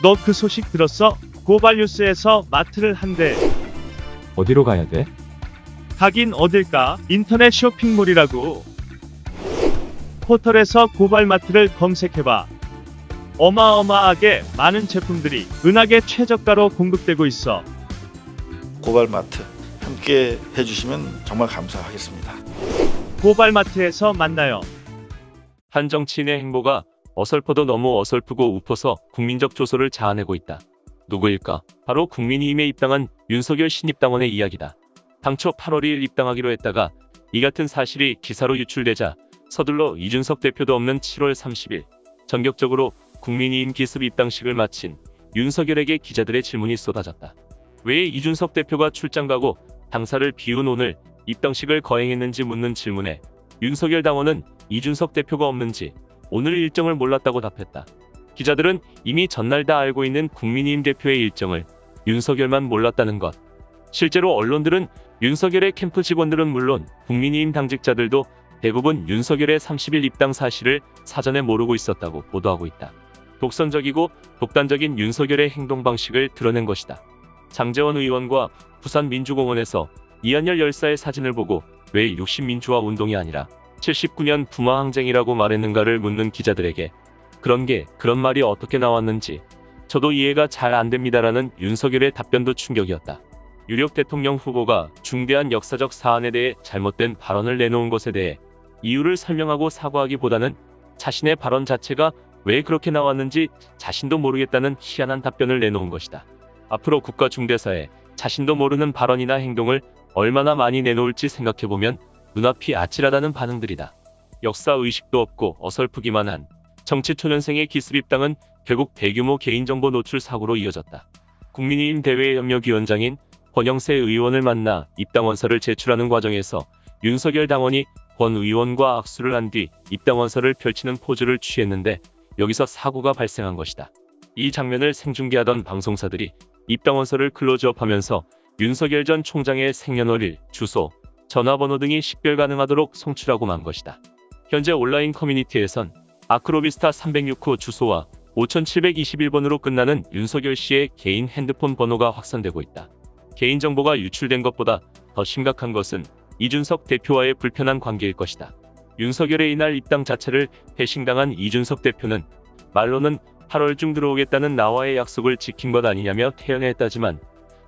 너 그 소식 들었어? 고발뉴스에서 마트를 한대. 어디로 가야 돼? 가긴 어딜까? 인터넷 쇼핑몰이라고. 포털에서 고발마트를 검색해봐. 어마어마하게 많은 제품들이 은하계 최저가로 공급되고 있어. 고발마트 함께 해주시면 정말 감사하겠습니다. 고발마트에서 만나요. 한 정치인의 행보가 어설퍼도 너무 어설프고 우퍼서 국민적 조소를 자아내고 있다. 누구일까? 바로 국민의힘에 입당한 윤석열 신입당원의 이야기다. 당초 8월 2일 입당하기로 했다가 이 같은 사실이 기사로 유출되자 서둘러 이준석 대표도 없는 7월 30일 전격적으로 국민의힘 기습 입당식을 마친 윤석열에게 기자들의 질문이 쏟아졌다. 왜 이준석 대표가 출장 가고 당사를 비운 오늘 입당식을 거행했는지 묻는 질문에 윤석열 당원은 이준석 대표가 없는지 오늘 일정을 몰랐다고 답했다. 기자들은 이미 전날 다 알고 있는 국민의힘 대표의 일정을 윤석열만 몰랐다는 것. 실제로 언론들은 윤석열의 캠프 직원들은 물론 국민의힘 당직자들도 대부분 윤석열의 30일 입당 사실을 사전에 모르고 있었다고 보도하고 있다. 독선적이고 독단적인 윤석열의 행동 방식을 드러낸 것이다. 장제원 의원과 부산민주공원에서 이한열 열사의 사진을 보고 왜 60민주화 운동이 아니라 79년 부마항쟁이라고 말했는가를 묻는 기자들에게 그런 말이 어떻게 나왔는지 저도 이해가 잘 안됩니다라는 윤석열의 답변도 충격이었다. 유력 대통령 후보가 중대한 역사적 사안에 대해 잘못된 발언을 내놓은 것에 대해 이유를 설명하고 사과하기보다는 자신의 발언 자체가 왜 그렇게 나왔는지 자신도 모르겠다는 희한한 답변을 내놓은 것이다. 앞으로 국가 중대사에 자신도 모르는 발언이나 행동을 얼마나 많이 내놓을지 생각해보면 눈앞이 아찔하다는 반응들이다. 역사의식도 없고 어설프기만 한 정치초년생의 기습 입당은 결국 대규모 개인정보 노출 사고로 이어졌다. 국민의힘 대외협력위원장인 권영세 의원을 만나 입당원서를 제출하는 과정에서 윤석열 당원이 권 의원과 악수를 한 뒤 입당원서를 펼치는 포즈를 취했는데 여기서 사고가 발생한 것이다. 이 장면을 생중계하던 방송사들이 입당원서를 클로즈업하면서 윤석열 전 총장의 생년월일, 주소, 전화번호 등이 식별 가능하도록 송출하고 만 것이다. 현재 온라인 커뮤니티에선 아크로비스타 306호 주소와 5721번으로 끝나는 윤석열 씨의 개인 핸드폰 번호가 확산되고 있다. 개인정보가 유출된 것보다 더 심각한 것은 이준석 대표와의 불편한 관계일 것이다. 윤석열의 이날 입당 자체를 배신당한 이준석 대표는 말로는 8월 중 들어오겠다는 나와의 약속을 지킨 것 아니냐며 태연했다지만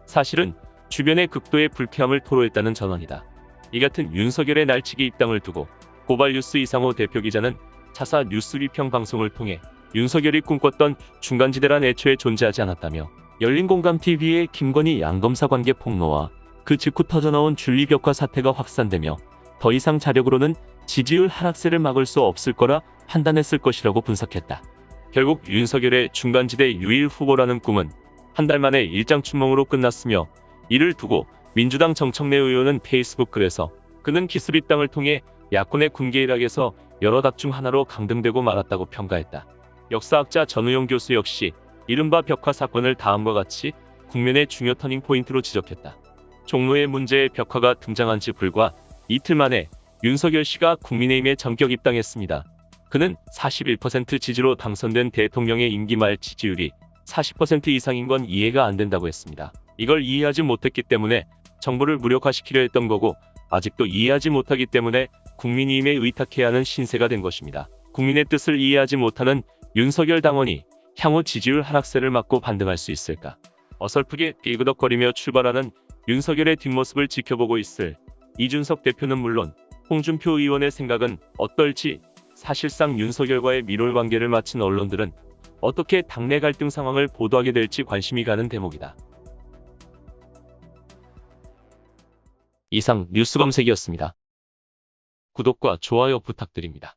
사실은 주변의 극도의 불쾌함을 토로했다는 전언이다. 이 같은 윤석열의 날치기 입당을 두고 고발뉴스 이상호 대표 기자는 차사 뉴스 비평 방송을 통해 윤석열이 꿈꿨던 중간지대란 애초에 존재하지 않았다며 열린공감TV의 김건희 양검사 관계 폭로와 그 직후 터져나온 줄리벽화 사태가 확산되며 더 이상 자력으로는 지지율 하락세를 막을 수 없을 거라 판단했을 것이라고 분석했다. 결국 윤석열의 중간지대 유일 후보라는 꿈은 한 달 만에 일장춘몽으로 끝났으며 이를 두고 민주당 정청래 의원은 페이스북 글에서 그는 기습 입당을 통해 야권의 군계 일학에서 여러 닭 중 하나로 강등되고 말았다고 평가했다. 역사학자 전우용 교수 역시 이른바 벽화 사건을 다음과 같이 국면의 중요 터닝 포인트로 지적했다. 종로의 문제의 벽화가 등장한 지 불과 이틀 만에 윤석열 씨가 국민의힘에 전격 입당했습니다. 그는 41% 지지로 당선된 대통령의 임기 말 지지율이 40% 이상인 건 이해가 안 된다고 했습니다. 이걸 이해하지 못했기 때문에 정부를 무력화시키려 했던 거고 아직도 이해하지 못하기 때문에 국민의힘에 의탁해야 하는 신세가 된 것입니다. 국민의 뜻을 이해하지 못하는 윤석열 당원이 향후 지지율 하락세를 막고 반등할 수 있을까? 어설프게 삐그덕거리며 출발하는 윤석열의 뒷모습을 지켜보고 있을 이준석 대표는 물론 홍준표 의원의 생각은 어떨지 사실상 윤석열과의 밀월 관계를 마친 언론들은 어떻게 당내 갈등 상황을 보도하게 될지 관심이 가는 대목이다. 이상 뉴스검색이었습니다. 구독과 좋아요 부탁드립니다.